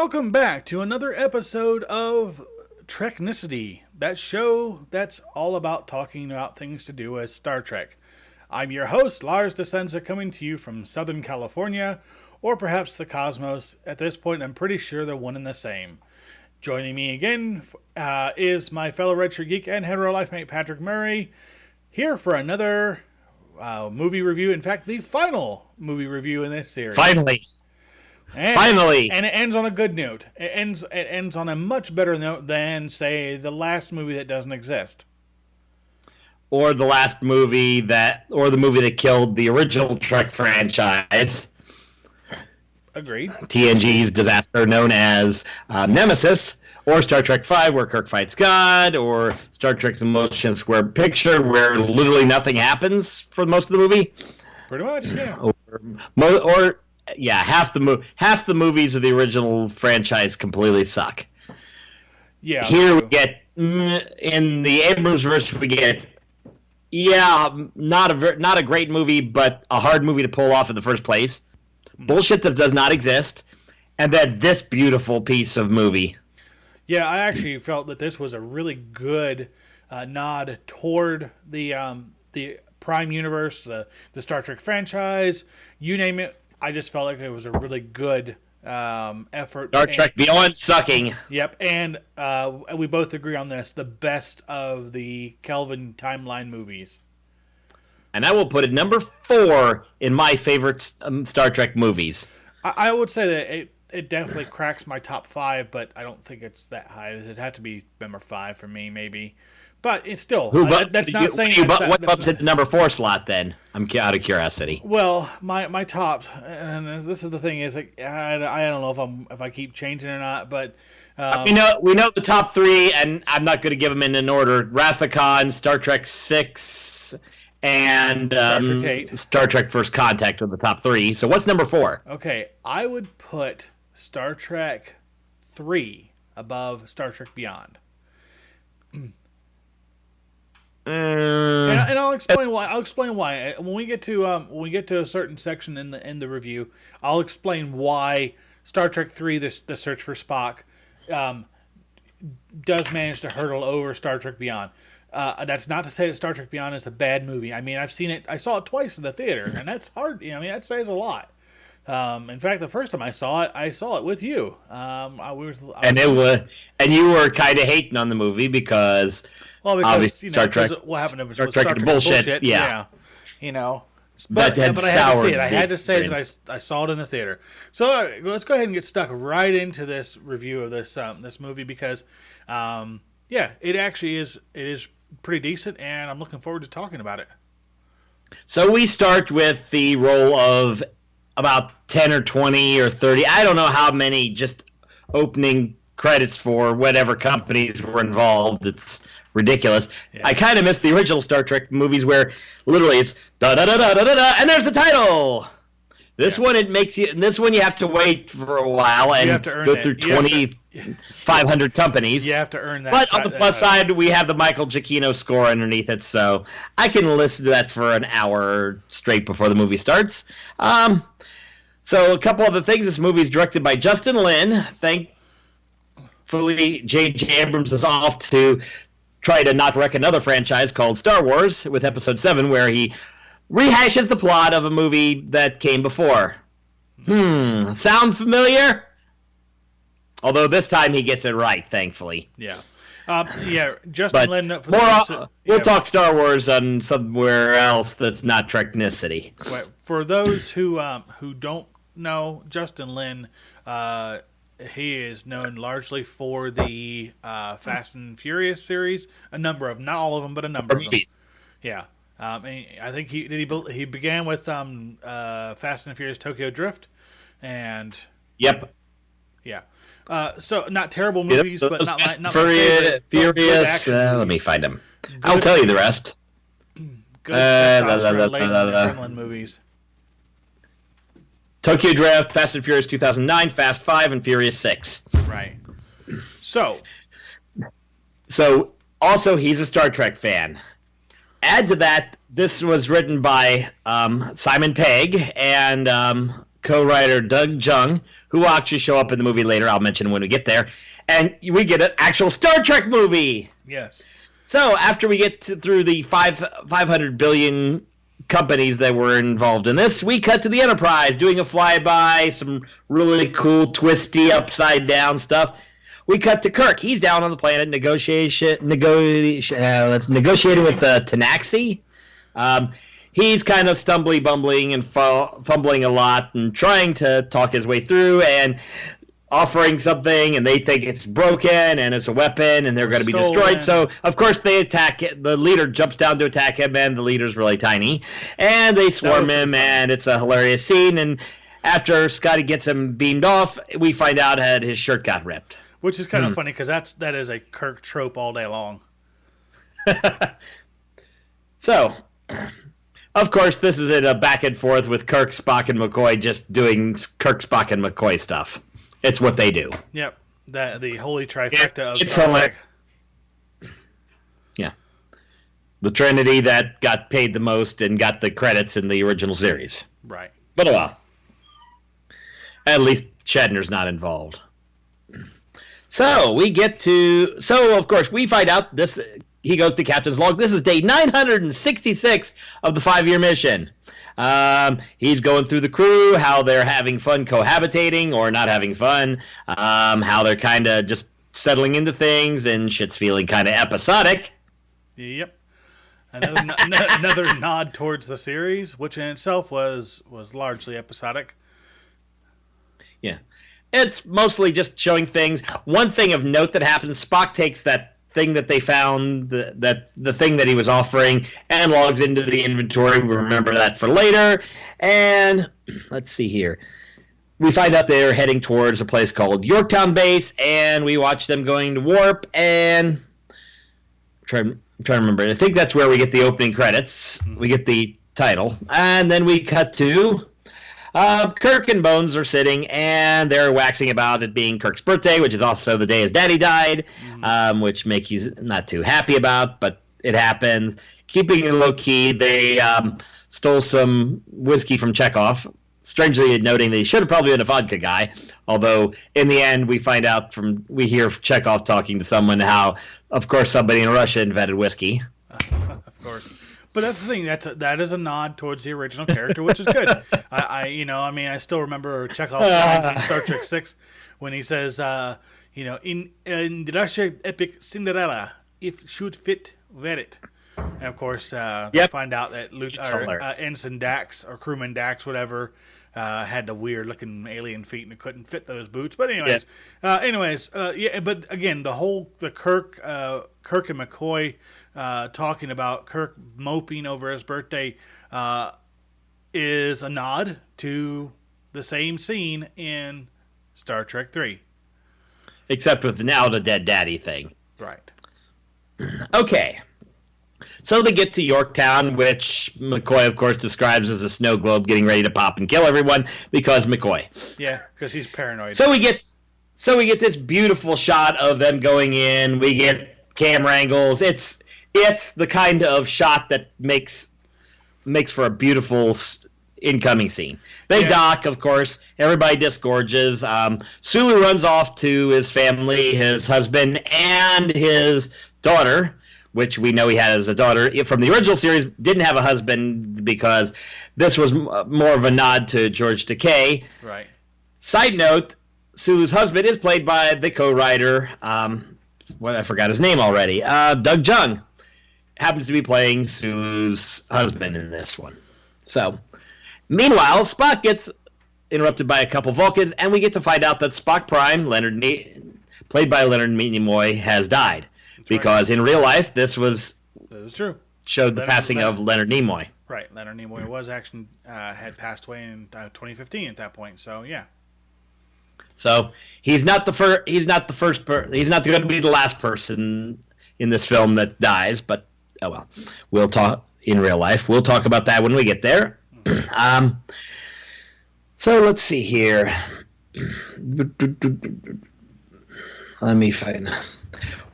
Welcome back to another episode of Treknicity, that show that's all about talking about things to do with Star Trek. I'm your host, Lars de Scenza, coming to you from Southern California, or perhaps the cosmos. At this point, I'm pretty sure they're one and the same. Joining me again is my fellow Red Shirt Geek and hetero life mate Patrick Murray, here for another movie review. In fact, the final movie review in this series. Finally. And it ends on a good note. It ends on a much better note than, say, the last movie that doesn't exist. Or the last movie or the movie that killed the original Trek franchise. Agreed. TNG's disaster known as Nemesis, or Star Trek V, where Kirk fights God, or Star Trek: The Motion Square Picture, where literally nothing happens for most of the movie. Pretty much, yeah. Half the movies of the original franchise completely suck. Yeah. Here we get in the Abrams verse, we get not a great movie, but a hard movie to pull off in the first place. Bullshit that does not exist, and then this beautiful piece of movie. Yeah, I actually felt that this was a really good nod toward the Prime Universe, the Star Trek franchise, you name it. I just felt like it was a really good effort. Star Trek Beyond sucking. Yep, and we both agree on this. The best of the Kelvin timeline movies. And I will put it number 4 in my favorite Star Trek movies. I would say that it definitely cracks my top 5, but I don't think it's that high. It'd have to be number 5 for me, maybe. But it's still, that's not saying... What bumped to the number 4 slot, then? I'm out of curiosity. Well, my top, and this is the thing, is like, I don't know if I keep changing or not, but... we know the top 3, and I'm not going to give them in an order. Rathacon, Star Trek 6, and Star Trek First Contact are the top 3. So what's number 4? Okay, I would put Star Trek 3 above Star Trek Beyond. And I'll explain why. When we get to a certain section in the review, I'll explain why Star Trek 3, the Search for Spock, does manage to hurdle over Star Trek Beyond. That's not to say that Star Trek Beyond is a bad movie. I mean, I saw it twice in the theater, and that's hard. That says a lot. In fact, the first time I saw it with you. And you were kind of hating on the movie because. Well, because Star Trek, what happened was Star Trek bullshit. Yeah. But I had to say it. I had to say that I saw it in the theater. So let's go ahead and get stuck right into this review of this movie because, it actually is pretty decent, and I'm looking forward to talking about it. So we start with the roll of about 10 or 20 or 30. I don't know how many just opening credits for whatever companies were involved. It's ridiculous. Yeah. I kind of miss the original Star Trek movies where literally it's da da da da da da, and there's the title. This one you have to wait for a while and go through 2,500 companies. You have to earn that. But on the plus side, we have the Michael Giacchino score underneath it, so I can listen to that for an hour straight before the movie starts. So a couple other things. This movie is directed by Justin Lin. Thankfully, J.J. Abrams is off to try to not wreck another franchise called Star Wars with Episode 7, where he rehashes the plot of a movie that came before. Sound familiar? Although this time he gets it right, thankfully. Yeah. Justin Lin. We'll talk Star Wars on somewhere else that's not Treknicity. Right. For those who don't know, Justin Lin, he is known largely for the Fast and Furious series. Not all of them, but a number of them. Yeah. I think he began with Fast and Furious Tokyo Drift, and yep. Yeah. So not terrible movies, but not my Furious. Let me find them. I'll tell you the rest. Good testosterone-laden adrenaline movies. Tokyo Drift, Fast and Furious 2009, Fast 5, and Furious 6. Right. So also he's a Star Trek fan. Add to that, this was written by Simon Pegg and co-writer Doug Jung, who will actually show up in the movie later. I'll mention when we get there. And we get an actual Star Trek movie. Yes. So after we get through the 500 billion companies that were involved in this, we cut to the Enterprise doing a flyby, some really cool twisty upside down stuff. We cut to Kirk. He's down on the planet negotiating with Tanaxi. He's kind of bumbling and fumbling a lot and trying to talk his way through and offering something, and they think it's broken and it's a weapon and they're going to be destroyed. So, of course, they attack it. The leader jumps down to attack him, and the leader's really tiny. And they swarm him, and it's a hilarious scene. And after Scotty gets him beamed off, we find out that his shirt got ripped. Which is kind of funny, because that is a Kirk trope all day long. So, of course, this is a back and forth with Kirk, Spock, and McCoy just doing Kirk, Spock, and McCoy stuff. It's what they do. Yep. The holy trifecta of Star Trek. Yeah. The Trinity that got paid the most and got the credits in the original series. Right. But well. At least Shatner's not involved. So of course, we find out this. He goes to Captain's log. This is day 966 of the 5-year mission. He's going through the crew, how they're having fun cohabitating or not having fun, how they're kind of just settling into things, and shit's feeling kind of episodic. Yep. Another nod towards the series, which in itself was largely episodic. Yeah. It's mostly just showing things. One thing of note that happens, Spock takes that thing that they found, the thing that he was offering, and logs into the inventory. We remember that for later. And let's see here. We find out they're heading towards a place called Yorktown Base, and we watch them going to warp, and I'm trying to remember. I think that's where we get the opening credits. We get the title. And then we cut to Kirk and Bones are sitting, and they're waxing about it being Kirk's birthday, which is also the day his daddy died, which Mickey's not too happy about, but it happens. Keeping it low-key, they stole some whiskey from Chekhov, strangely noting that he should have probably been a vodka guy, although in the end we hear Chekhov talking to someone how, of course, somebody in Russia invented whiskey. Of course. But that's the thing. That is a nod towards the original character, which is good. I still remember Chekhov's line in Star Trek 6 when he says, in the Russia epic Cinderella, if should fit, wear it. And of course, they find out that Ensign Dax or Crewman Dax, whatever, had the weird looking alien feet and couldn't fit those boots. But anyways, But again, the Kirk and McCoy talking about Kirk moping over his birthday is a nod to the same scene in Star Trek 3. Except with now the dead daddy thing. Right. Okay. So they get to Yorktown, which McCoy, of course, describes as a snow globe getting ready to pop and kill everyone because McCoy. Yeah, because he's paranoid. So we get this beautiful shot of them going in. We get camera angles. It's the kind of shot that makes for a beautiful incoming scene. They dock, of course. Everybody disgorges. Sulu runs off to his family, his husband, and his daughter, which we know he has a daughter. From the original series, didn't have a husband because this was more of a nod to George Takei. Right. Side note, Sulu's husband is played by the co-writer, I forgot his name already, Doug Jung. Happens to be playing Sulu's husband in this one. So, meanwhile, Spock gets interrupted by a couple Vulcans, and we get to find out that Spock Prime, played by Leonard Nimoy, has died. That's because in real life, that was true. Showed the passing of Leonard Nimoy. Right, Leonard Nimoy was actually had passed away in 2015 at that point. So yeah. So he's not the first. He's not going to be the last person in this film that dies. But oh well, we'll talk in real life. We'll talk about that when we get there. So let's see here. Let me find.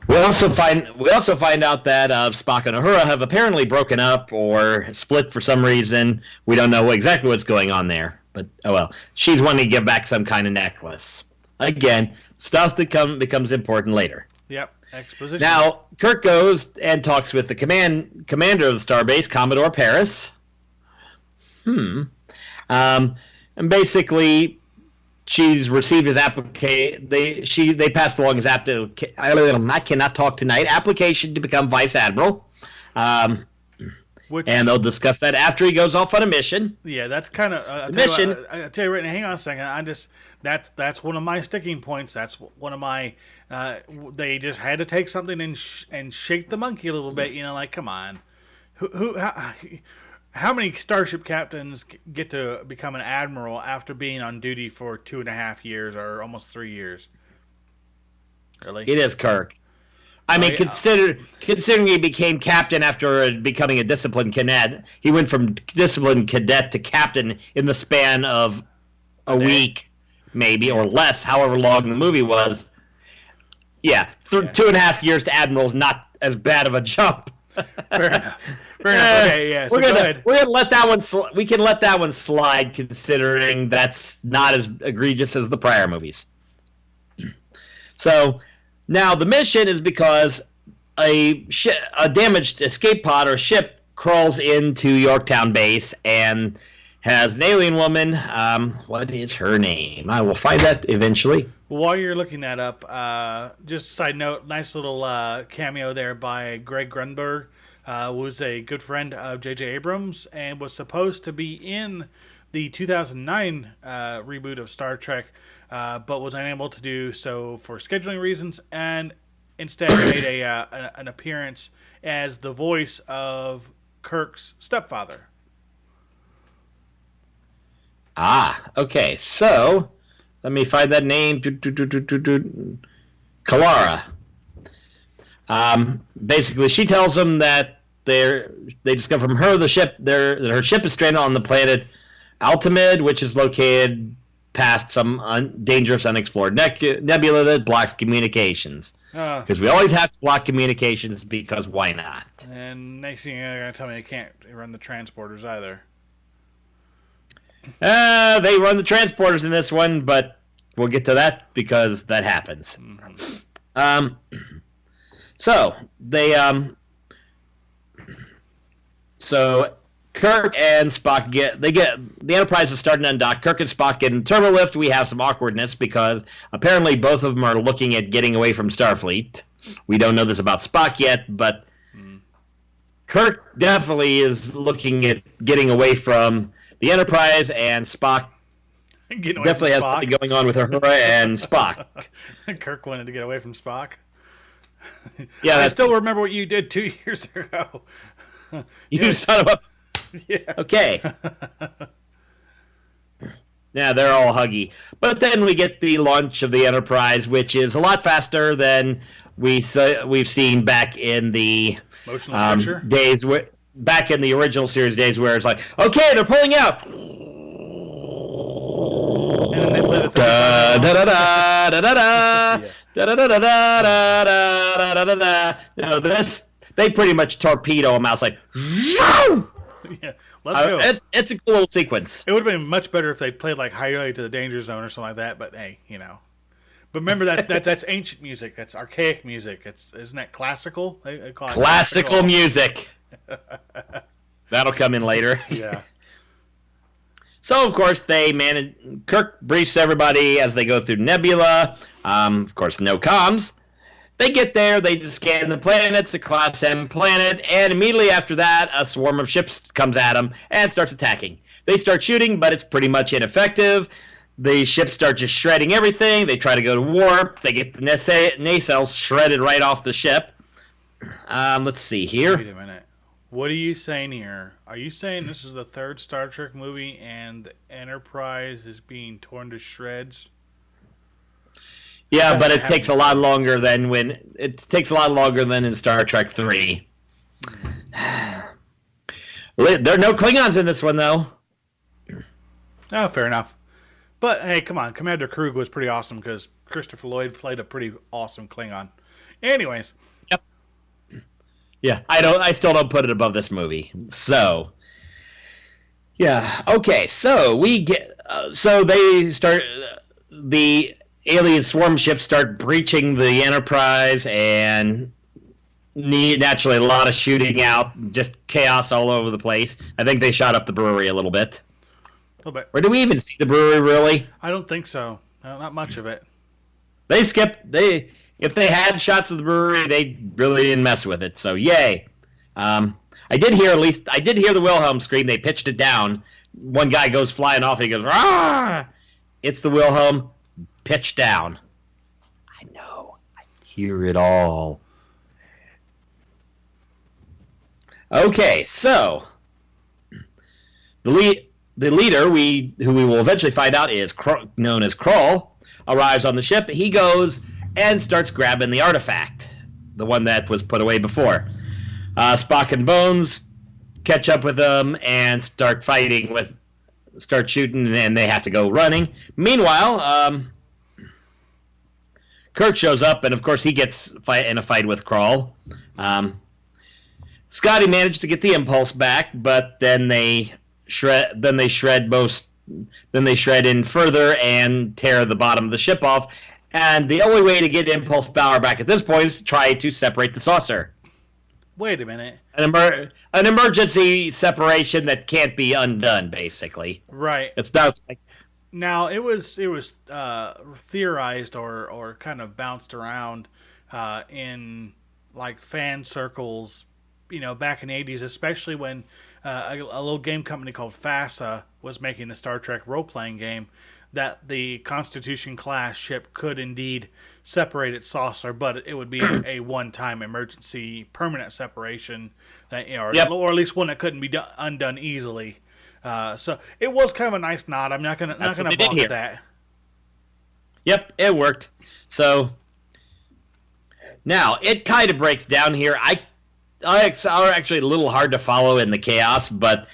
We also find out that Spock and Uhura have apparently broken up or split for some reason. We don't know exactly what's going on there, but oh well. She's wanting to give back some kind of necklace. Again, stuff that becomes important later. Yep, exposition. Now Kirk goes and talks with the commander of the starbase, Commodore Paris. And basically, she's received his application. They passed along his application. I cannot talk tonight. Application to become vice admiral. And they'll discuss that after he goes off on a mission. Yeah, that's kind of mission. I tell you right now. Hang on a second. That's one of my sticking points. That's one of my. They just had to take something and shake the monkey a little bit. Like come on, how many starship captains get to become an admiral after being on duty for 2.5 years or almost 3 years? Really? It is Kirk. I mean, considering he became captain after becoming a disciplined cadet, he went from disciplined cadet to captain in the span of a week, maybe, or less, however long the movie was. Yeah, 2.5 years to admiral is not as bad of a jump. Fair enough. Okay, yeah. So go ahead. We're gonna let that one. We can let that one slide, considering that's not as egregious as the prior movies. So now the mission is because a damaged escape pod or ship crawls into Yorktown base and has an alien woman. What is her name? I will find that eventually. While you're looking that up, just a side note, nice little cameo there by Greg Grunberg, was a good friend of J.J. Abrams and was supposed to be in the 2009 reboot of Star Trek, but was unable to do so for scheduling reasons, and instead made an appearance as the voice of Kirk's stepfather. Okay, so let me find that name. Kalara. Basically, she tells them that they discover from her that her ship is stranded on the planet Altamid, which is located past some dangerous unexplored nebula that blocks communications. Because we always have to block communications, because why not? And next thing you're going to tell me they can't run the transporters either. They run the transporters in this one, but we'll get to that because that happens. Mm-hmm. So Kirk and Spock the Enterprise is starting to undock. Kirk and Spock get in turbo lift. We have some awkwardness because apparently both of them are looking at getting away from Starfleet. We don't know this about Spock yet, but Kirk definitely is looking at getting away from the Enterprise, and Spock definitely has something going on with Uhura and Spock. Kirk wanted to get away from Spock. Yeah, I still remember what you did 2 years ago. You son of a... Yeah. Okay. Yeah, they're all huggy. But then we get the launch of the Enterprise, which is a lot faster than we've seen back in the days where... Back in the original series days, where it's like, okay, they're pulling out. And then they play the da da da da da da da da da da da. No, this they pretty much torpedo them out. It's like, yeah, let's go. It's a cool little sequence. It would have been much better if they played like Highway to the Danger Zone or something like that. But hey, But remember that's ancient music. That's archaic music. Isn't that classical? They call it classical music. That'll come in later. Yeah. So, of course, Kirk briefs everybody as they go through Nebula. Of course, no comms. They get there, they just scan the planets, the Class M planet, and immediately after that, a swarm of ships comes at them and starts attacking. They start shooting, but it's pretty much ineffective. The ships start just shredding everything. They try to go to warp. They get the nacelles shredded right off the ship. Let's see here. Wait a minute. What are you saying here? Are you saying this is the third Star Trek movie and the Enterprise is being torn to shreds? Yeah, but it takes a lot longer than in Star Trek 3. There are no Klingons in this one, though. Oh, fair enough. But hey, come on, Commander Krug was pretty awesome because Christopher Lloyd played a pretty awesome Klingon. Anyways. Yep. Yeah, I still don't put it above this movie. So, yeah. Okay, so we get... so they start... the alien swarm ships start breaching the Enterprise, and naturally a lot of shooting out, just chaos all over the place. I think they shot up the brewery a little bit. A little bit. Or do we even see the brewery, really? I don't think so. No, not much of it. They skipped... If they had shots of the brewery, they really didn't mess with it. So, yay. I did hear the Wilhelm scream. They pitched it down. One guy goes flying off. And he goes, "Ah!" It's the Wilhelm pitched down. I know. I hear it all. Okay, so the leader, who we will eventually find out is known as Kroll, arrives on the ship. He goes and starts grabbing the artifact, the one that was put away before. Spock and Bones catch up with them and start shooting, and they have to go running. Meanwhile, Kirk shows up, and of course he gets in a fight with Kroll. Scotty managed to get the impulse back, but then they shred in further and tear the bottom of the ship off. And the only way to get impulse power back at this point is to try to separate the saucer. Wait a minute. An emergency separation that can't be undone, basically. Right. It's not like... Now, it was theorized or kind of bounced around in like fan circles, back in the 80s, especially when a little game company called FASA was making the Star Trek role-playing game, that the Constitution-class ship could indeed separate its saucer, but it would be a one-time emergency permanent separation, that, or at least one that couldn't be undone easily. So it was kind of a nice nod. I'm not gonna balk at that. Yep, it worked. So now it kind of breaks down here. Are actually a little hard to follow in the chaos, but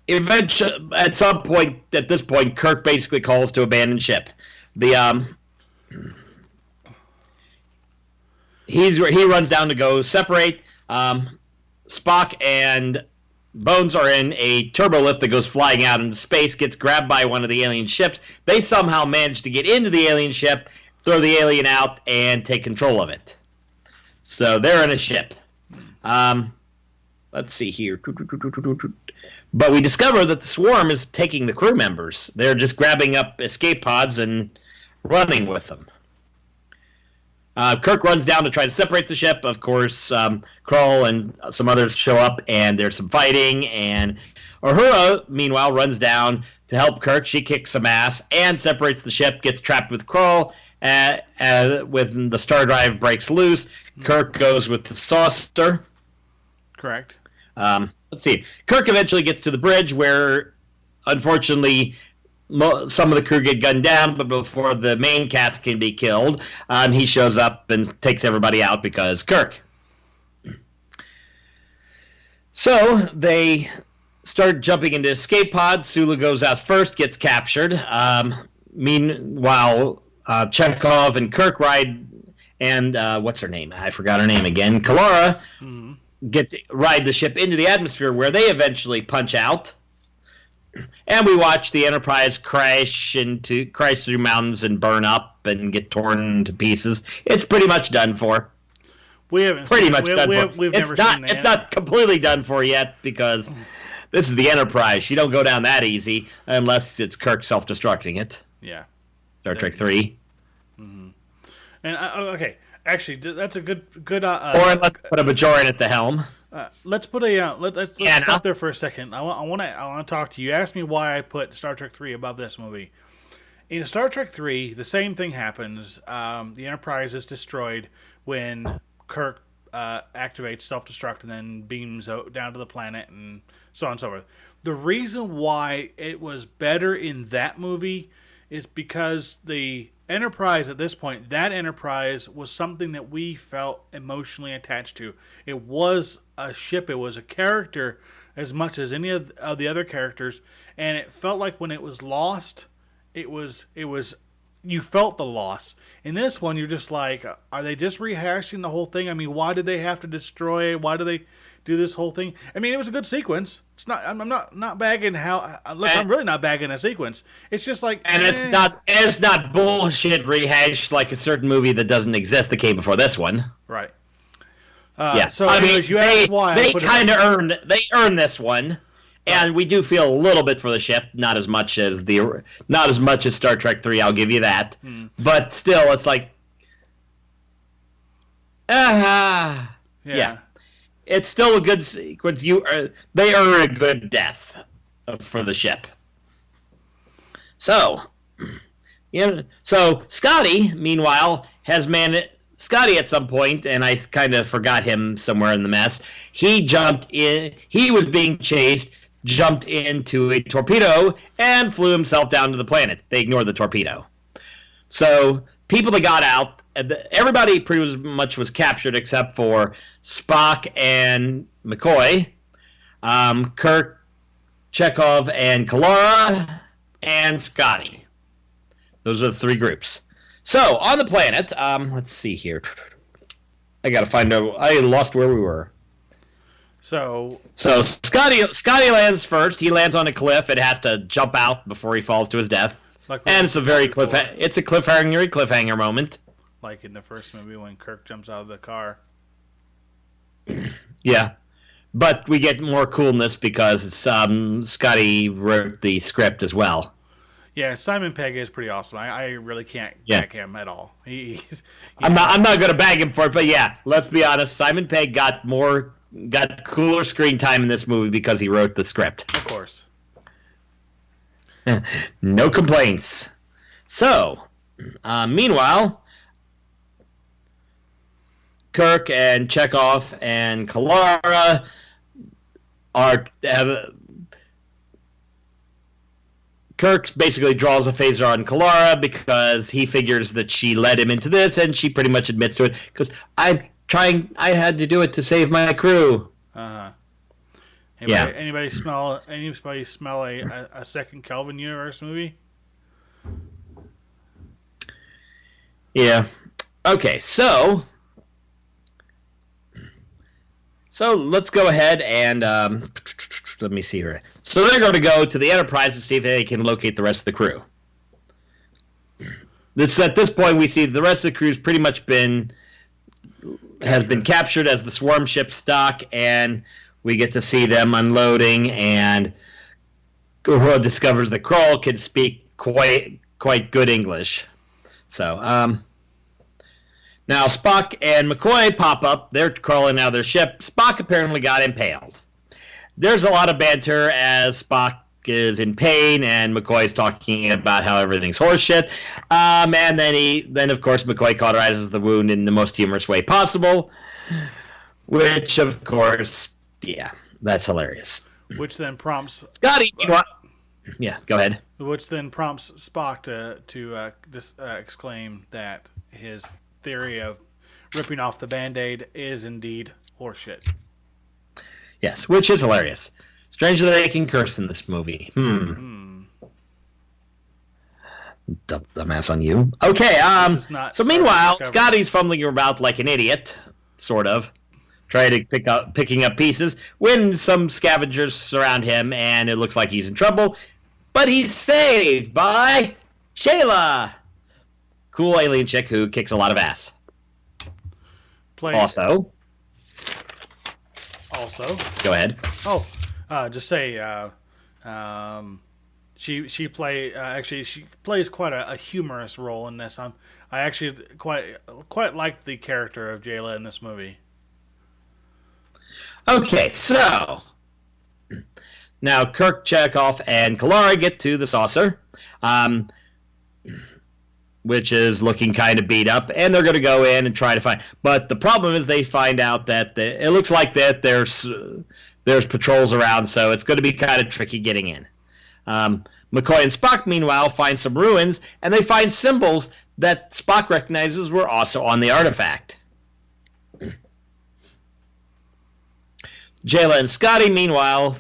eventually, at some point, at this point, Kirk basically calls to abandon ship. He runs down to go separate. Spock and Bones are in a turbolift that goes flying out into space, gets grabbed by one of the alien ships. They somehow manage to get into the alien ship, throw the alien out, and take control of it. So they're in a ship. Let's see here. But we discover that the swarm is taking the crew members. They're just grabbing up escape pods and running with them. Kirk runs down to try to separate the ship. Of course, Kroll and some others show up, and there's some fighting. And Uhura, meanwhile, runs down to help Kirk. She kicks some ass and separates the ship, gets trapped with Kroll. When the star drive breaks loose, Kirk goes with the saucer. Correct. Let's see. Kirk eventually gets to the bridge where, unfortunately, some of the crew get gunned down, but before the main cast can be killed, he shows up and takes everybody out because Kirk. So they start jumping into escape pods. Sulu goes out first, gets captured. Meanwhile, Chekhov and Kirk ride, and what's her name? I forgot her name again. Kalara ride the ship into the atmosphere, where they eventually punch out, and we watch the Enterprise crash through mountains and burn up and get torn to pieces. It's pretty much done for. We haven't pretty seen, much we, done we, for. We've it's never not, seen that. It's not completely done for yet because this is the Enterprise. You don't go down that easy unless it's Kirk self-destructing it. Yeah. Star Trek 3. Mm-hmm. And okay, actually, that's a good. Or unless put a Bajoran at the helm. Let's put a let's stop there for a second. I want to talk to you. You asked me why I put Star Trek 3 above this movie. In Star Trek 3, the same thing happens. The Enterprise is destroyed when Kirk activates self-destruct and then beams down to the planet and so on and so forth. The reason why it was better in that movie is because the Enterprise at this point, that Enterprise was something that we felt emotionally attached to. It was a ship. It was a character as much as any of the other characters. And it felt like when it was lost, it was you felt the loss. In this one, you're just like, are they just rehashing the whole thing? I mean, why did they have to destroy it? Why do they do this whole thing? I mean, it was a good sequence. It's not. I'm not bagging how. Look, I'm really not bagging a sequence. It's just like, and it's not bullshit rehashed like a certain movie that doesn't exist that came before this one. Right. Yeah. So, anyways, you asked why they kind of earned this one. And we do feel a little bit for the ship, not as much as Star Trek 3. I'll give you that, but still, it's like, yeah, it's still a good sequence. They earn a good death for the ship. So, so Scotty, meanwhile, has managed. Scotty at some point, and I kind of forgot him somewhere in the mess. He jumped in. He was being chased. Jumped into a torpedo and flew himself down to the planet. They ignored the torpedo. So people that got out, everybody pretty much was captured except for Spock and McCoy, Kirk, Chekhov, and Kalara, and Scotty. Those are the three groups. So on the planet, let's see here. I gotta find out. I lost where we were. So Scotty lands first. He lands on a cliff. It has to jump out before he falls to his death. And it's a very cliffhanger moment. Like in the first movie when Kirk jumps out of the car. Yeah. But we get more coolness because Scotty wrote the script as well. Yeah, Simon Pegg is pretty awesome. I really can't back him at all. I'm not going to bag him for it, but yeah, let's be honest. Simon Pegg got cooler screen time in this movie because he wrote the script. Of course. No complaints. So, meanwhile, Kirk and Chekhov and Kalara Kirk basically draws a phaser on Kalara because he figures that she led him into this, and she pretty much admits to it because I had to do it to save my crew. Anybody smell a second Kelvin universe movie? Yeah. Okay, so let's go ahead and let me see here. So they're going to go to the Enterprise to see if they can locate the rest of the crew. At this point, we see the rest of the crew's pretty much has been captured as the swarm ship stock, and we get to see them unloading, and Uhura discovers that Kroll can speak quite good English. So, now Spock and McCoy pop up. They're crawling out of their ship. Spock apparently got impaled. There's a lot of banter as Spock is in pain, and McCoy's talking about how everything's horseshit. And then of course McCoy cauterizes the wound in the most humorous way possible, which of course, yeah, that's hilarious. Which then prompts Scotty. Yeah, go ahead. Which then prompts Spock to exclaim that his theory of ripping off the Band-Aid is indeed horseshit. Yes, which is hilarious. Strange that they can curse in this movie. Dumbass on you. Okay, so meanwhile, Scotty's fumbling about like an idiot, sort of, trying to picking up pieces, when some scavengers surround him, and it looks like he's in trouble, but he's saved by Shayla, cool alien chick who kicks a lot of ass. Also, go ahead. Just say she plays quite a humorous role in this. I actually quite like the character of Jayla in this movie. Okay, so now Kirk, Chekhov, and Kalara get to the saucer, which is looking kind of beat up, and they're going to go in and try to find. But the problem is they find out that it looks like that there's patrols around, so it's going to be kind of tricky getting in. McCoy and Spock, meanwhile, find some ruins, and they find symbols that Spock recognizes were also on the artifact. Jayla and Scotty, meanwhile,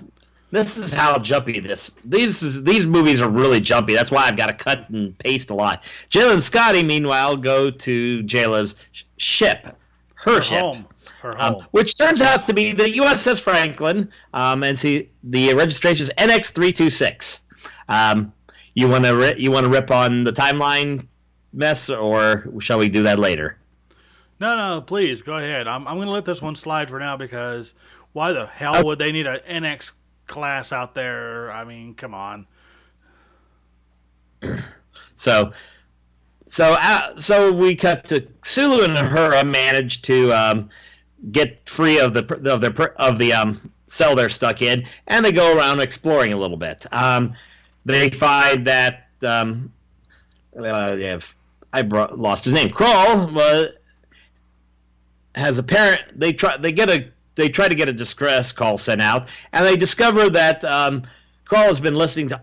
This is how jumpy these movies are really jumpy. That's why I've got to cut and paste a lot. Jayla and Scotty, meanwhile, go to Jayla's ship, her ship, home. Which turns out to be the USS Franklin. And see, the registration is NX326. You want to rip on the timeline mess, or shall we do that later? No, please go ahead. I'm going to let this one slide for now because why the hell would they need an NX class out there? I mean, come on. So we cut to Sulu and Uhura manage to get free of the cell they're stuck in, and they go around exploring a little bit. They find that lost his name. Kroll has a parent. They try to get a distress call sent out, and they discover that Kroll has been listening to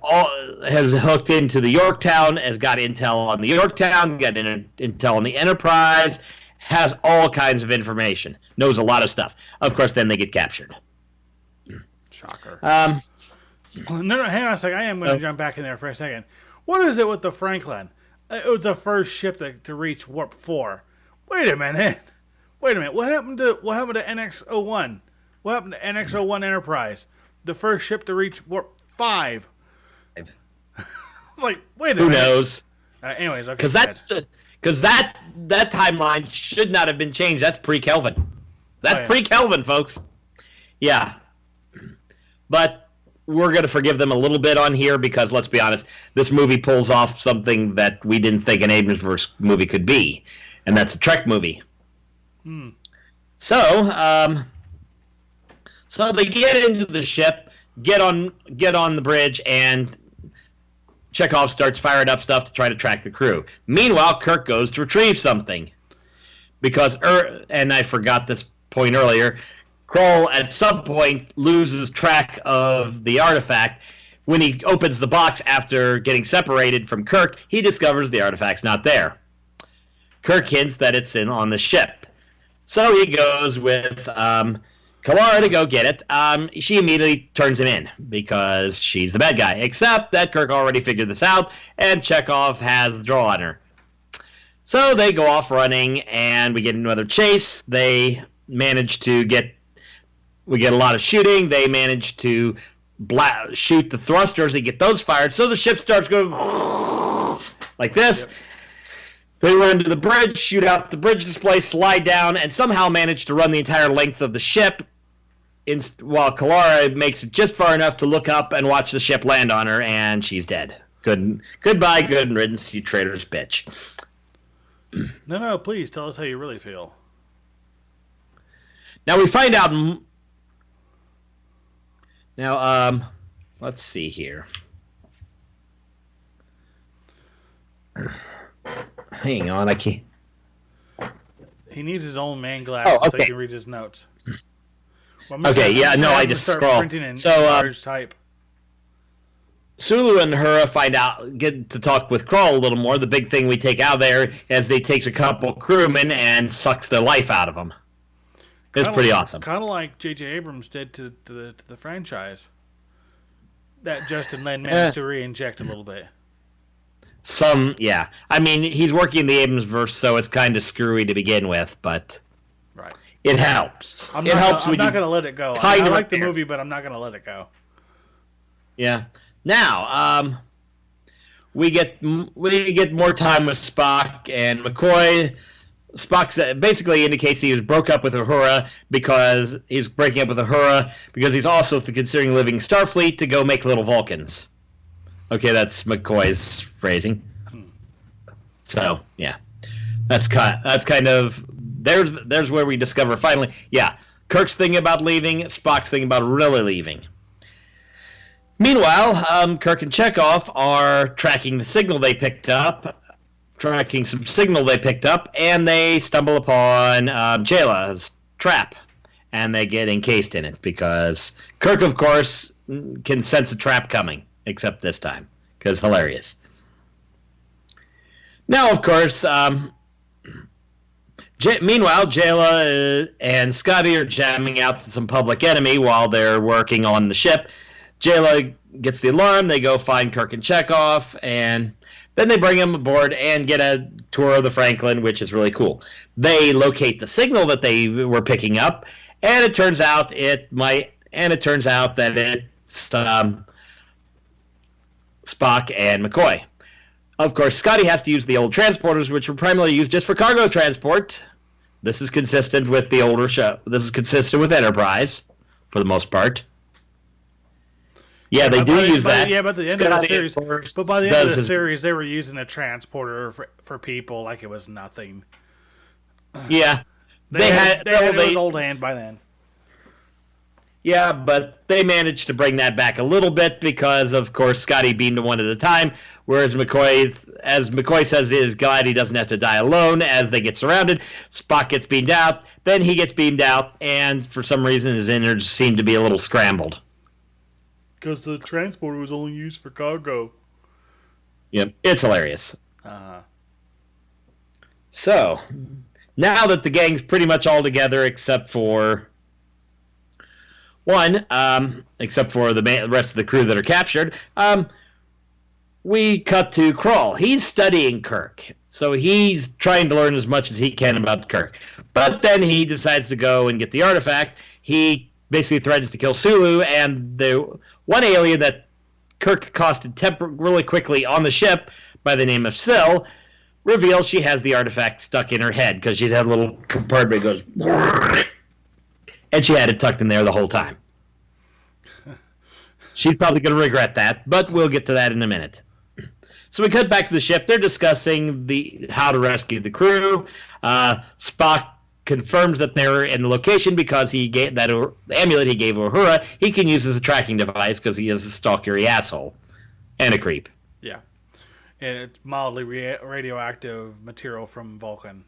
has hooked into the Yorktown, has got intel on the Yorktown, got intel on the Enterprise, has all kinds of information, knows a lot of stuff. Of course, then they get captured. Shocker. No, hang on a second. I am going to jump back in there for a second. What is it with the Franklin? It was the first ship to reach Warp 4. Wait a minute. What happened to NX-01? What happened to NX-01 Enterprise? The first ship to reach Warp 5. It's like, wait a minute. Who knows? Anyways, okay. Because that timeline should not have been changed. That's pre-Kelvin. That's pre-Kelvin, folks. Yeah. But we're going to forgive them a little bit on here because, let's be honest, this movie pulls off something that we didn't think an Abrams movie could be, and that's a Trek movie. So they get into the ship, get on the bridge, and Chekhov starts firing up stuff to try to track the crew. Meanwhile, Kirk goes to retrieve something because, and I forgot this point earlier, Kroll at some point loses track of the artifact. When he opens the box after getting separated from Kirk, he discovers the artifact's not there. Kirk hints that it's on the ship. So he goes with Kalara to go get it. She immediately turns him in because she's the bad guy, except that Kirk already figured this out, and Chekhov has the draw on her. So they go off running, and we get another chase. They manage to we get a lot of shooting. They manage to shoot the thrusters. They get those fired. So the ship starts going like this. Yep. They run to the bridge, shoot out the bridge display, slide down, and somehow manage to run the entire length of the ship while Kalara makes it just far enough to look up and watch the ship land on her, and she's dead. Goodbye, good riddance, you traitorous bitch. No, please tell us how you really feel. Now we find out. Now, let's see here. Hang on, I can't. He needs his own man glasses so he can read his notes. Well, I just scroll. So, large type. Sulu and Uhura get to talk with Kroll a little more. The big thing we take out there is they takes a couple crewmen and sucks their life out of them. It's pretty awesome. Kind of like J.J. Abrams did to the franchise. That Justin Lin managed to re-inject a little bit. I mean, he's working in the Abrams-verse, so it's kind of screwy to begin with, but right. It helps. I'm not going to let it go. I like the movie, but I'm not going to let it go. Yeah. Now, we get more time with Spock and McCoy. Spock basically indicates he was broke up with Uhura because he's breaking up with Uhura because he's also considering leaving Starfleet to go make little Vulcans. Okay, that's McCoy's phrasing. So yeah, that's kind of there's where we discover finally. Yeah, Kirk's thinking about leaving, Spock's thinking about really leaving. Meanwhile, Kirk and Chekhov are tracking some signal they picked up, and they stumble upon Jayla's trap, and they get encased in it because Kirk, of course, can sense a trap coming, except this time, because hilarious. Now, of course, meanwhile, Jayla and Scotty are jamming out to some Public Enemy while they're working on the ship. Jayla gets the alarm. They go find Kirk and Chekhov, and then they bring him aboard and get a tour of the Franklin, which is really cool. They locate the signal that they were picking up, and it turns out that it's Spock and McCoy. Of course, Scotty has to use the old transporters, which were primarily used just for cargo transport. This is consistent with the older show. This is consistent with Enterprise, for the most part. Yeah, they do use that. Yeah, but at the end of the series, they were using a transporter for people like it was nothing. Yeah, it was old hand by then. Yeah, but they managed to bring that back a little bit because, of course, Scotty beamed one at a time, whereas McCoy, as McCoy says, is glad he doesn't have to die alone as they get surrounded. Spock gets beamed out, then he gets beamed out, and for some reason his innards seem to be a little scrambled. Because the transporter was only used for cargo. Yep, it's hilarious. Uh-huh. So, now that the gang's pretty much all together except for the rest of the crew that are captured, we cut to Krall. He's studying Kirk, so he's trying to learn as much as he can about Kirk. But then he decides to go and get the artifact. He basically threatens to kill Sulu, and the one alien that Kirk accosted really quickly on the ship by the name of Syl reveals she has the artifact stuck in her head because she's had a little compartment that goes, and she had it tucked in there the whole time. She's probably going to regret that, but we'll get to that in a minute. So we cut back to the ship. They're discussing how to rescue the crew. Spock confirms that they're in the location because he gave the amulet he gave Uhura. He can use as a tracking device because he is a stalkery asshole and a creep. Yeah, and it's mildly radioactive material from Vulcan.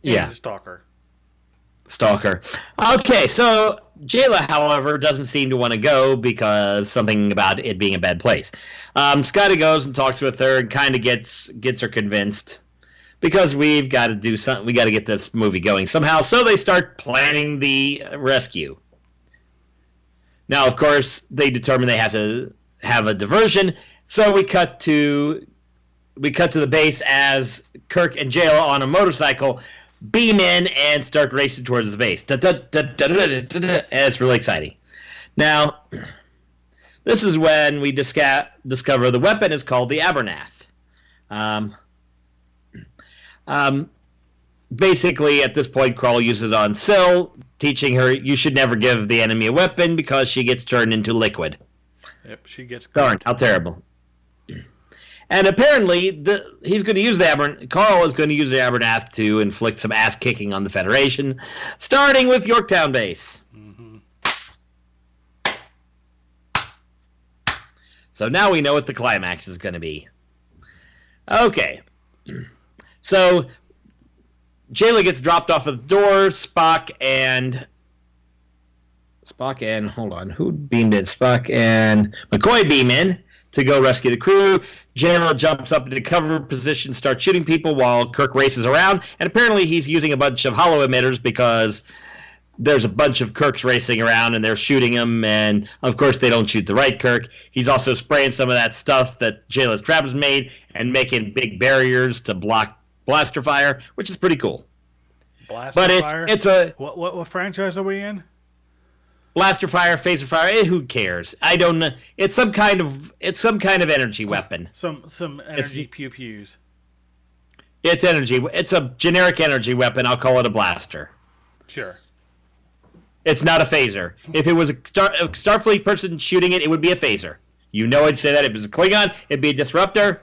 He's a stalker. Okay, so Jayla, however, doesn't seem to want to go because something about it being a bad place. Scotty goes and talks with her and kind of gets her convinced because we've got to do something. We got to get this movie going somehow. So they start planning the rescue. Now, of course, they determine they have to have a diversion. So we cut to the base as Kirk and Jayla on a motorcycle beam in and start racing towards the base. And it's really exciting. Now, this is when we discover the weapon is called the Abernath. Basically, at this point, Krall uses it on Syl, teaching her you should never give the enemy a weapon because she gets turned into liquid. Yep, she gets... Darn, how terrible. And apparently, he's going to use Karl is going to use the Abernath to inflict some ass kicking on the Federation, starting with Yorktown base. Mm-hmm. So now we know what the climax is going to be. Okay. So Jayla gets dropped off at the door. Spock and hold on, who beamed in? Spock and McCoy beam in to go rescue the crew. Jayla jumps up into cover position, starts shooting people while Kirk races around. And apparently he's using a bunch of hollow emitters because there's a bunch of Kirks racing around and they're shooting him. And, of course, they don't shoot the right Kirk. He's also spraying some of that stuff that Jayla's traps made and making big barriers to block blaster fire, which is pretty cool. Blaster fire? It's a... What franchise are we in? Blaster fire, phaser fire, who cares? I don't know. It's some kind of energy weapon. Some energy pew-pews. It's energy. It's a generic energy weapon. I'll call it a blaster. Sure. It's not a phaser. If it was a Starfleet person shooting it, it would be a phaser. You know I'd say that. If it was a Klingon, it'd be a disruptor.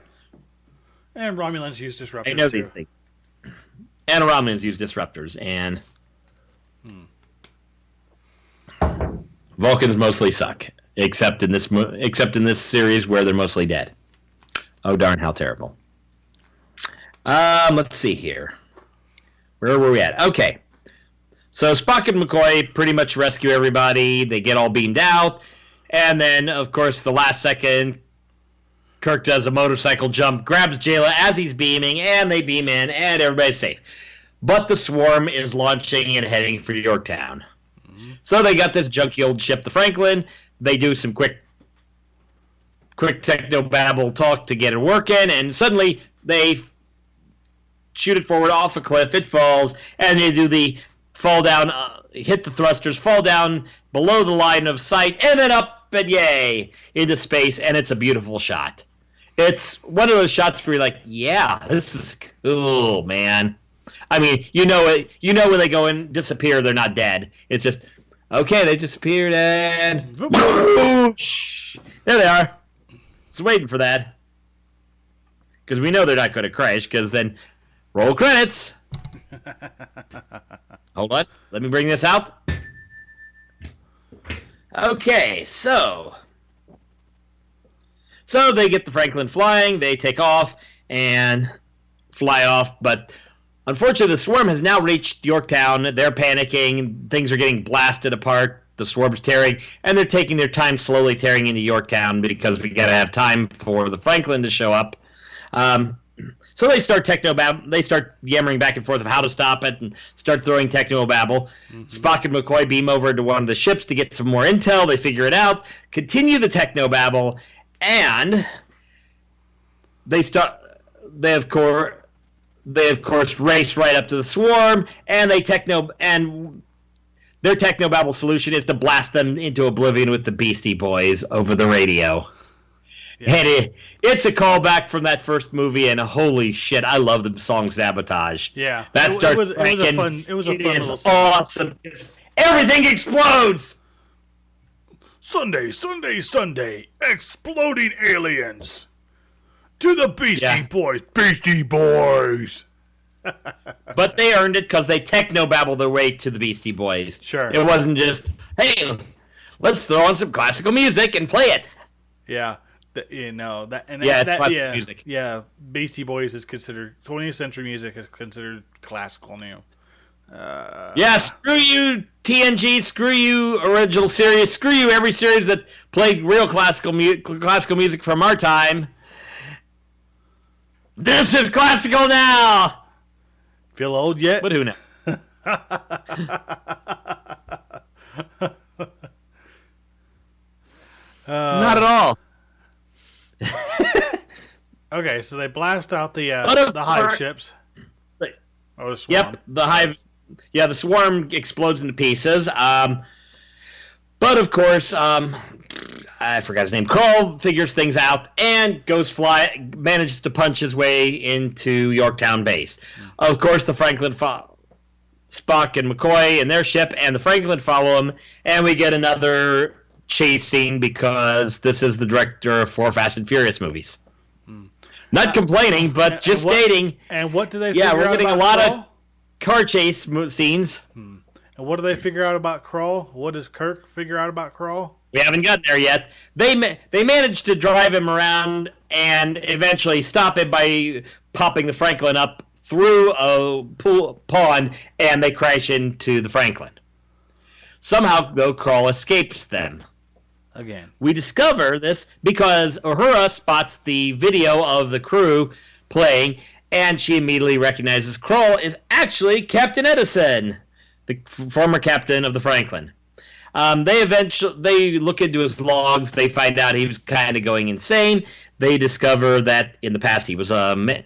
And Romulans use disruptors, I know these things. And Romulans use disruptors, and... Vulcans mostly suck, except in this series where they're mostly dead. Oh darn, how terrible. Let's see here. Where were we at? Okay. So Spock and McCoy pretty much rescue everybody. They get all beamed out, and then of course the last second, Kirk does a motorcycle jump, grabs Jayla as he's beaming, and they beam in, and everybody's safe. But the swarm is launching and heading for Yorktown. So they got this junky old ship, the Franklin. they do some quick techno-babble talk to get it working, and suddenly they shoot it forward off a cliff, it falls, and they do the fall down, hit the thrusters, fall down below the line of sight, and then up and yay, into space, and it's a beautiful shot. It's one of those shots where you're like, yeah, this is cool, man. I mean, you know when they go and disappear, they're not dead. It's just, okay, they disappeared, and whoosh, there they are. Just waiting for that. Because we know they're not going to crash, because then roll credits. Hold on. Let me bring this out. Okay, so they get the Franklin flying, they take off and fly off, but unfortunately the swarm has now reached Yorktown. They're panicking, things are getting blasted apart, the swarm's tearing, and they're taking their time slowly tearing into Yorktown because we gotta have time for the Franklin to show up. So they start they start yammering back and forth of how to stop it and start throwing techno-babble. Mm-hmm. Spock and McCoy beam over to one of the ships to get some more intel. They figure it out, continue the techno-babble, and they of course race right up to the swarm, and their techno-babble solution is to blast them into oblivion with the Beastie Boys over the radio. Yeah. And it's a callback from that first movie, and holy shit, I love the song "Sabotage." Yeah, that it was a fun little song. Awesome. Everything explodes. Sunday, Sunday, Sunday, exploding aliens. To the Beastie Boys, Beastie Boys. But they earned it because they techno-babbled their way to the Beastie Boys. Sure. It wasn't just, hey, let's throw on some classical music and play it. Yeah. It's classical music. Yeah, Beastie Boys is considered 20th century music is considered classical now. Screw you TNG, screw you original series, screw you every series that played real classical music from our time. This is classical now. Feel old yet? But who knows? Not at all. Okay, so they blast out the hive ships. Oh, the swarm. Yep, the hive. Yeah, the swarm explodes into pieces. But of course, I forgot his name. Kroll figures things out and manages to punch his way into Yorktown base. Of course, the Franklin Spock and McCoy and their ship and the Franklin follow him, and we get another chase scene because this is the director of 4 Fast and Furious movies. Not complaining, but just stating. And what do they figure out about we're getting a lot of car chase scenes. And what do they figure out about Kroll? What does Kirk figure out about Kroll? We haven't gotten there yet. They managed to drive him around and eventually stop it by popping the Franklin up through a pond, and they crash into the Franklin. Somehow, though, Kroll escapes them. Again. We discover this because Uhura spots the video of the crew playing, and she immediately recognizes Kroll is actually Captain Edison, the former captain of the Franklin. They look into his logs. They find out he was kind of going insane. They discover that in the past he was let's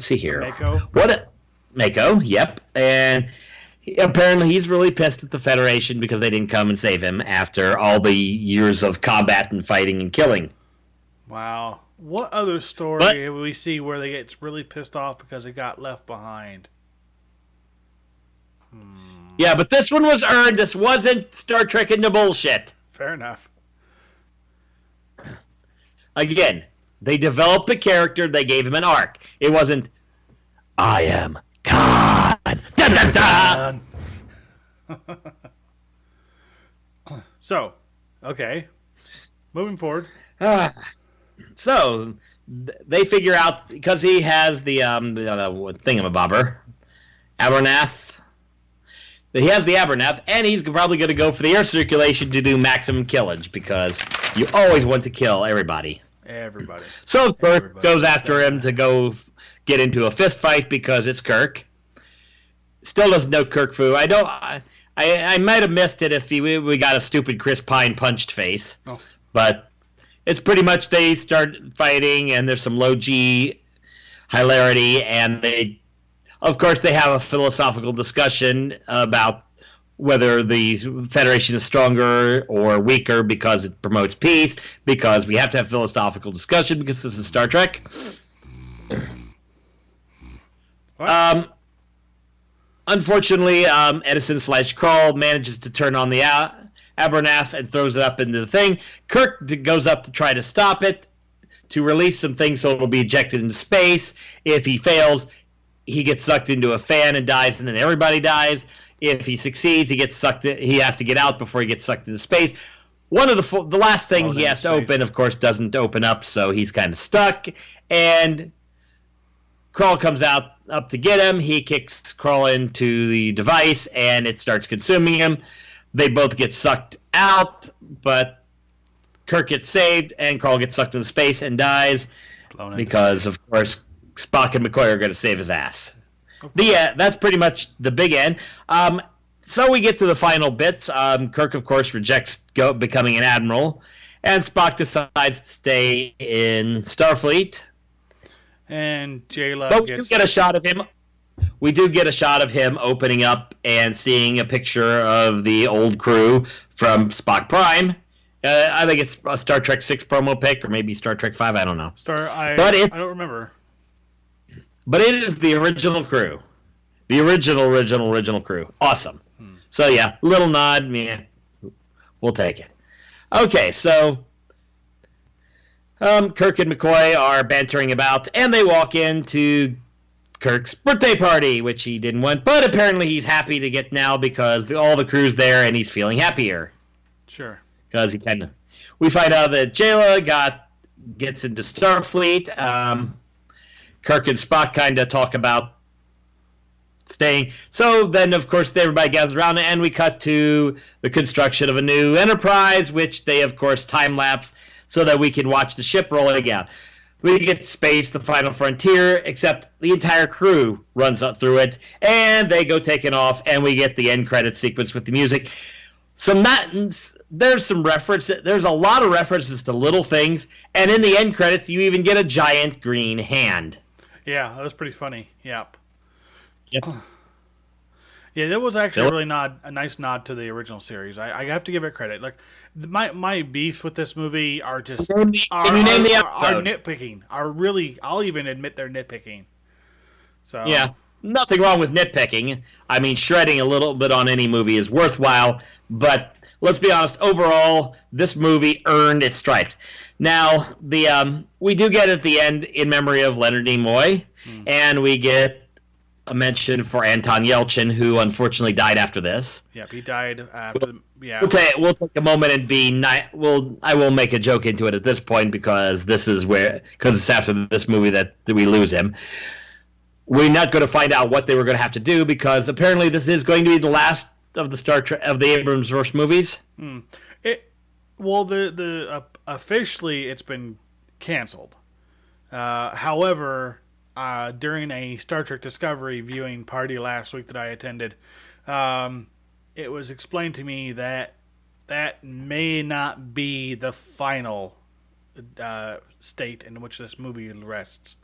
see here. Mako? Mako, yep. And apparently he's really pissed at the Federation because they didn't come and save him after all the years of combat and fighting and killing. Wow. What other story have we see where they get really pissed off because they got left behind? Yeah, but this one was earned. This wasn't Star Trek into bullshit. Fair enough. Again, they developed the character. They gave him an arc. It wasn't, I am Khan. Dun, dun, dun. So, okay. Moving forward. So, they figure out, because he has the thingamabobber, Abernath. He has the Abernath, and he's probably going to go for the air circulation to do maximum killage, because you always want to kill everybody. Everybody. So Kirk goes after him to go get into a fist fight because it's Kirk. Still doesn't know Kirk Fu. I I might have missed it if we got a stupid Chris Pine punched face. Oh. But it's pretty much they start fighting, and there's some low G hilarity, and of course, they have a philosophical discussion about whether the Federation is stronger or weaker because it promotes peace, because we have to have philosophical discussion because this is Star Trek. Unfortunately, Edison/Krull manages to turn on the Abernath and throws it up into the thing. Kirk goes up to try to stop it, to release some things so it'll be ejected into space. If he fails, he gets sucked into a fan and dies, and then everybody dies. If he succeeds, he has to get out before he gets sucked into space. One of the last thing he has to open, of course, doesn't open up, so he's kind of stuck. And Krull comes up to get him. He kicks Krull into the device, and it starts consuming him. They both get sucked out, but Kirk gets saved, and Krull gets sucked into space and dies because, of course, Spock and McCoy are going to save his ass. That's pretty much the big end. So we get to the final bits. Kirk, of course, rejects becoming an admiral, and Spock decides to stay in Starfleet. And Jayla But we do get a shot of him. We do get a shot of him opening up and seeing a picture of the old crew from Spock Prime. I think it's a Star Trek 6 promo pic, or maybe Star Trek 5. I don't know. I don't remember. But it is the original crew. The original crew. Awesome. So, yeah, little nod. Yeah, we'll take it. Okay, so Kirk and McCoy are bantering about, and they walk into Kirk's birthday party, which he didn't want. But apparently he's happy to get now because all the crew's there, and he's feeling happier. Sure. Because we find out that Jayla gets into Starfleet. Kirk and Spock kind of talk about staying. So then, of course, everybody gathers around, and we cut to the construction of a new Enterprise, which they, of course, time-lapse so that we can watch the ship rolling out. We get space, the final frontier, except the entire crew runs up through it, and they go taking off, and we get the end credit sequence with the music. There's some reference. There's a lot of references to little things, and in the end credits, you even get a giant green hand. Yeah, that was pretty funny. Yep. Yeah, that was actually a nice nod to the original series. I have to give it credit. Like my beefs with this movie are just Can you name the episode? Nitpicking. I'll even admit they're nitpicking. So yeah, nothing wrong with nitpicking. I mean, shredding a little bit on any movie is worthwhile, but let's be honest. Overall, this movie earned its stripes. Now, we do get at the end in memory of Leonard Nimoy, and we get a mention for Anton Yelchin, who unfortunately died after this. Yep, he died after. We'll take a moment and I will make a joke into it at this point because it's after this movie that we lose him. We're not going to find out what they were going to have to do because apparently this is going to be the last of the Star Trek of the Abrams-verse movies. Officially it's been canceled. However, during a Star Trek Discovery viewing party last week that I attended, it was explained to me that may not be the final state in which this movie rests.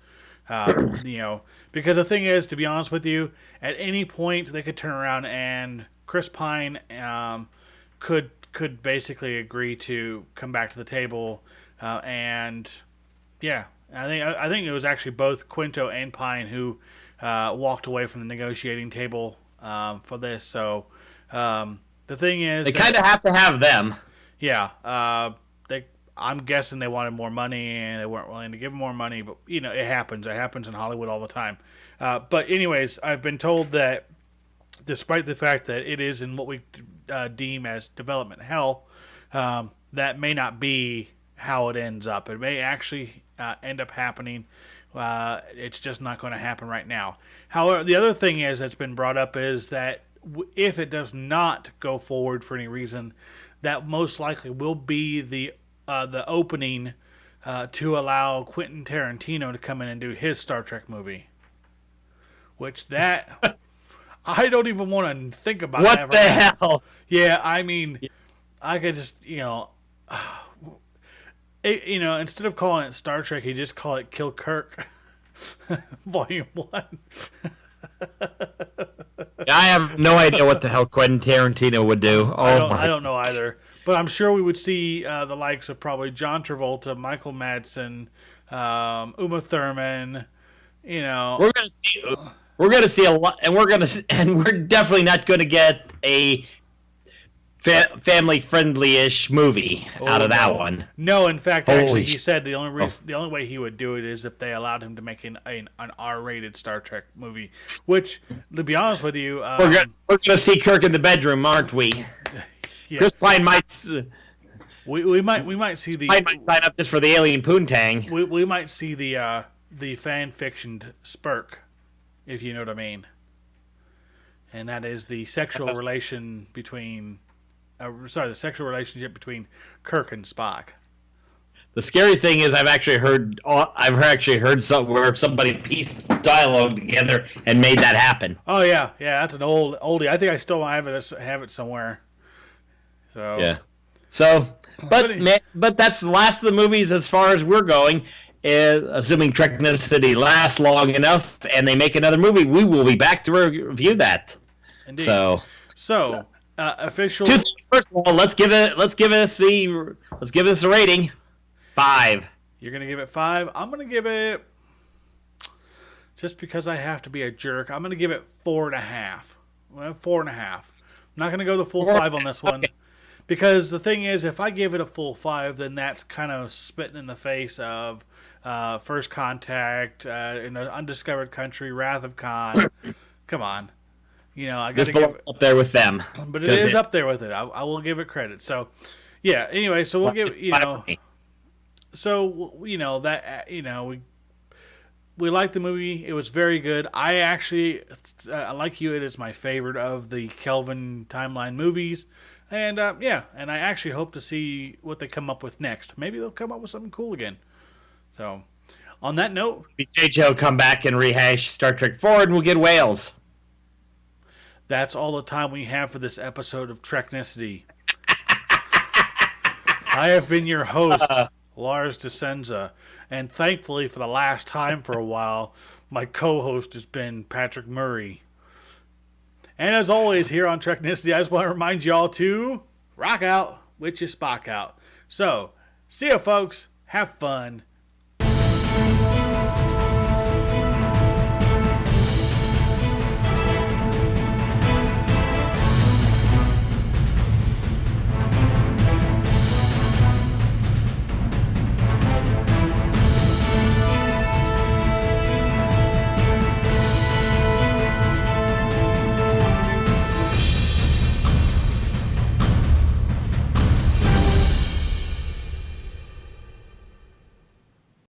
Because the thing is, to be honest with you, at any point they could turn around and Chris Pine could basically agree to come back to the table, and yeah. I think it was actually both Quinto and Pine who walked away from the negotiating table for this. So the thing is, they kind of have to have them. Yeah, I'm guessing they wanted more money and they weren't willing to give them more money. But it happens. It happens in Hollywood all the time. But anyways, I've been told that despite the fact that it is in what we deem as development hell, that may not be how it ends up. It may actually end up happening. It's just not going to happen right now. However, the other thing that's been brought up is that if it does not go forward for any reason, that most likely will be the opening to allow Quentin Tarantino to come in and do his Star Trek movie. Which I don't even want to think about What that. the hell? Yeah, I mean, I could just, instead of calling it Star Trek, you just call it Kill Kirk, Volume 1. I have no idea what the hell Quentin Tarantino would do. I don't know either. But I'm sure we would see the likes of probably John Travolta, Michael Madsen, Uma Thurman. We're gonna see a lot, and we're definitely not gonna get a family friendly-ish movie out of that one. No, in fact, actually, he said the only way he would do it is if they allowed him to make an R-rated Star Trek movie. Which, to be honest with you, we're gonna see Kirk in the bedroom, aren't we? Yeah. Chris Pine might. We might see the. Pine might sign up just for the alien poontang. We might see the fan fictioned Spurk, if you know what I mean. And that is the sexual relation between. The sexual relationship between Kirk and Spock. The scary thing is, I've actually heard where somebody pieced dialogue together and made that happen. Oh yeah, that's an oldie. I think I still have it somewhere. So yeah. So, but that's the last of the movies as far as we're going. Assuming Treknicity lasts long enough and they make another movie, we will be back to review that. Indeed. So. Official. Two things. First of all, let's give us a rating. 5. You're gonna give it 5. I'm gonna give it, just because I have to be a jerk, I'm gonna give it 4.5. 4.5. I'm not gonna go the full 5 on this one, because the thing is, if I give it a full 5, then that's kind of spitting in the face of First Contact, in an Undiscovered Country, Wrath of Khan. Come on. I got to give up there with them, but it is up there with it. I will give it credit. So, yeah. Anyway, so we'll give So that we liked the movie. It was very good. I actually, like you, it is my favorite of the Kelvin timeline movies, and and I actually hope to see what they come up with next. Maybe they'll come up with something cool again. So, on that note, JJ will come back and rehash Star Trek 4, and we'll get whales. That's all the time we have for this episode of Treknicity. I have been your host, Lars Scenza, and thankfully for the last time for a while, my co-host has been Patrick Murray. And as always, here on Treknicity, I just want to remind y'all to rock out with your Spock out. So, see ya, folks. Have fun.